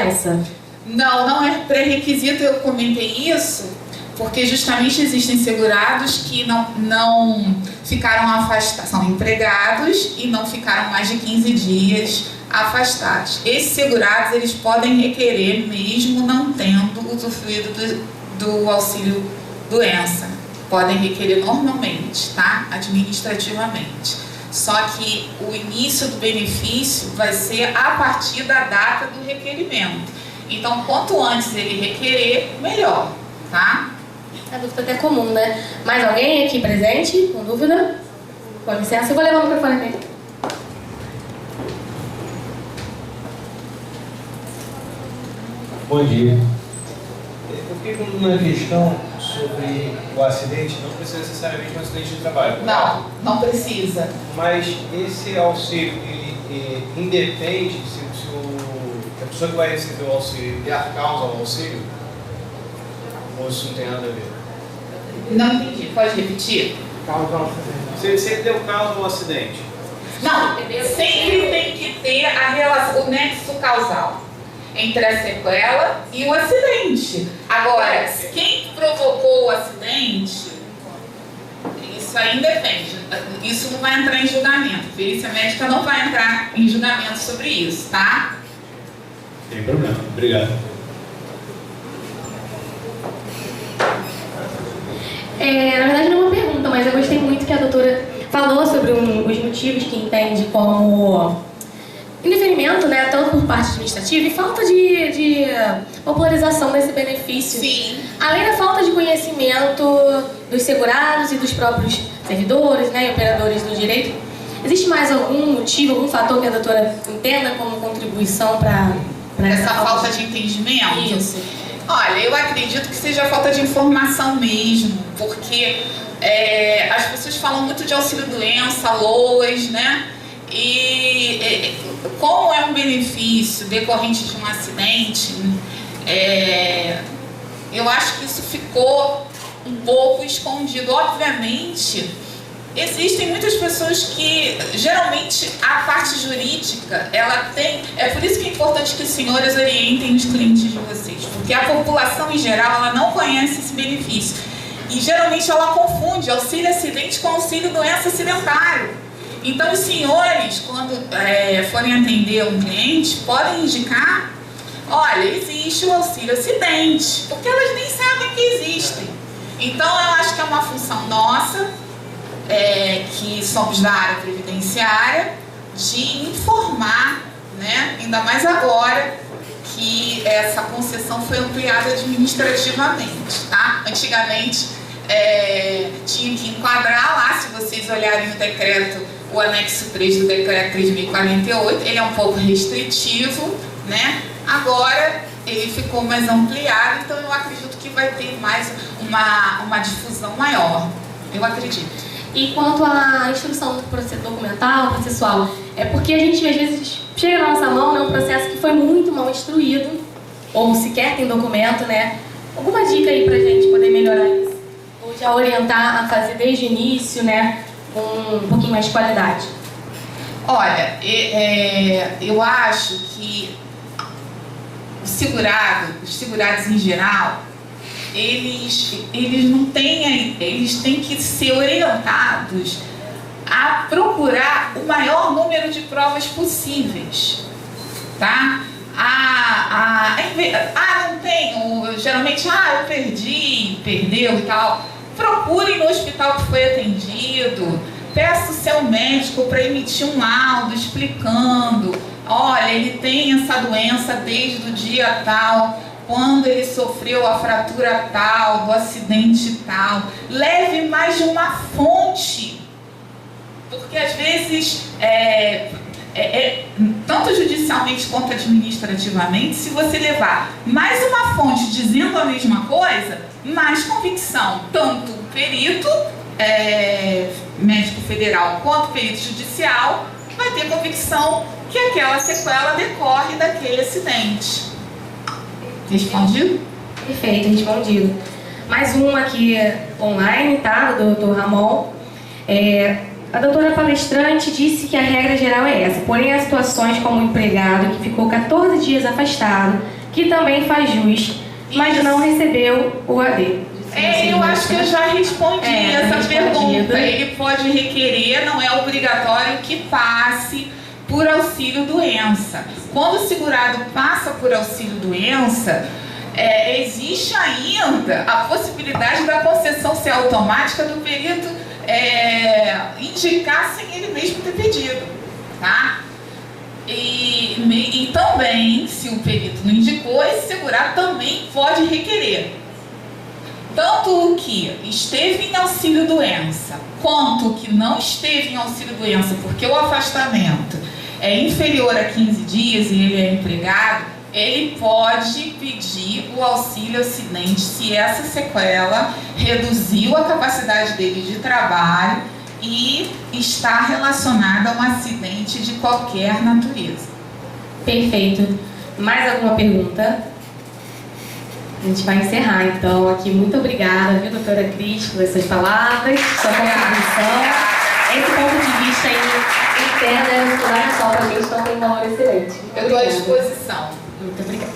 doença? Não, não é pré-requisito, eu comentei isso, porque justamente existem segurados que não ficaram afastados, são empregados e não ficaram mais de 15 dias afastados. Esses segurados, eles podem requerer mesmo não tendo usufruído do auxílio doença. Podem requerer normalmente, tá? Administrativamente. Só que o início do benefício vai ser a partir da data do requerimento. Então, quanto antes ele requerer, melhor, tá? A dúvida até comum, né? Mais alguém aqui presente, com dúvida? Com licença, eu vou levar o microfone aqui. Bom dia. Eu fiquei com uma questão sobre o acidente, não precisa necessariamente um acidente de trabalho. Não, não precisa. Mas esse auxílio, ele independe se a pessoa que vai receber o auxílio der causa ao auxílio? Ou isso não tem nada a ver? Não entendi, pode repetir? Causa ao acidente. Se ele deu causa ao acidente? Não, sempre tem que ter a relação, o nexo causal entre a sequela e o acidente. Agora, quem provocou o acidente, isso aí depende. Isso não vai entrar em julgamento. A perícia médica não vai entrar em julgamento sobre isso, tá? Tem problema. Obrigado. Na verdade não é uma pergunta, mas eu gostei muito que a doutora falou sobre os motivos que entende como indeferimento, né, tanto por parte administrativa e falta de popularização desse benefício. Sim. Além da falta de conhecimento dos segurados e dos próprios servidores, né, e operadores do direito, existe mais algum motivo, algum fator que a doutora entenda como contribuição para essa falta de entendimento? Isso. Olha, eu acredito que seja falta de informação mesmo, porque as pessoas falam muito de auxílio-doença, LOAS, né? E como é um benefício decorrente de um acidente, eu acho que isso ficou um pouco escondido. Obviamente, existem muitas pessoas que, geralmente, a parte jurídica, ela tem... É por isso que é importante que os senhores orientem os clientes de vocês, porque a população, em geral, ela não conhece esse benefício. E, geralmente, ela confunde auxílio-acidente com auxílio-doença acidentário. Então, os senhores, quando forem atender um cliente, podem indicar, olha, existe o auxílio-acidente, porque elas nem sabem que existem. Então, eu acho que é uma função nossa, que somos da área previdenciária, de informar, né, ainda mais agora que essa concessão foi ampliada administrativamente, tá? Antigamente, tinha que enquadrar lá, se vocês olharem no decreto, o anexo 3 do decreto 3.048, ele é um pouco restritivo, né? Agora ele ficou mais ampliado, então eu acredito que vai ter mais uma difusão maior, eu acredito. E quanto à instrução documental, processual, é porque a gente às vezes chega na nossa mão, né, um processo que foi muito mal instruído, ou sequer tem documento, né? Alguma dica aí pra gente poder melhorar isso? Ou já orientar a fazer desde o início, né, com um pouquinho mais de qualidade? Olha, eu acho que os segurados em geral, eles não têm, eles têm que ser orientados a procurar o maior número de provas possíveis, tá? Não tenho, geralmente, eu perdi, perdeu e tal. Procurem no hospital que foi atendido, peça o seu médico para emitir um laudo explicando, olha, ele tem essa doença desde o dia tal, quando ele sofreu a fratura tal, do acidente tal. Leve mais de uma fonte, porque às vezes, tanto judicialmente quanto administrativamente, se você levar mais uma fonte dizendo a mesma coisa, mais convicção, tanto o perito médico federal quanto o perito judicial vai ter convicção que aquela sequela decorre daquele acidente. Respondido? Perfeito, respondido. Mais um aqui online, tá? Do Dr. Ramon. A doutora palestrante disse que a regra geral é essa, porém há situações como o empregado que ficou 14 dias afastado, que também faz jus, mas não recebeu o AD. Eu acho que eu já respondi essa pergunta. Ele pode requerer, não é obrigatório que passe por auxílio-doença. Quando o segurado passa por auxílio-doença, existe ainda a possibilidade da concessão ser automática do perito indicar sem ele mesmo ter pedido, tá? E também, se o perito não indicou, esse segurado também pode requerer. Tanto o que esteve em auxílio-doença, quanto o que não esteve em auxílio-doença, porque o afastamento é inferior a 15 dias e ele é empregado, ele pode pedir o auxílio-acidente se essa sequela reduziu a capacidade dele de trabalho e está relacionada a um acidente de qualquer natureza. Perfeito. Mais alguma pergunta? A gente vai encerrar, então, aqui. Muito obrigada, viu, doutora Cris, por essas palavras, sua contribuição. Esse ponto de vista aí interno é fundamental para a gente, então tem um valor excelente. Eu estou à disposição. Muito obrigada.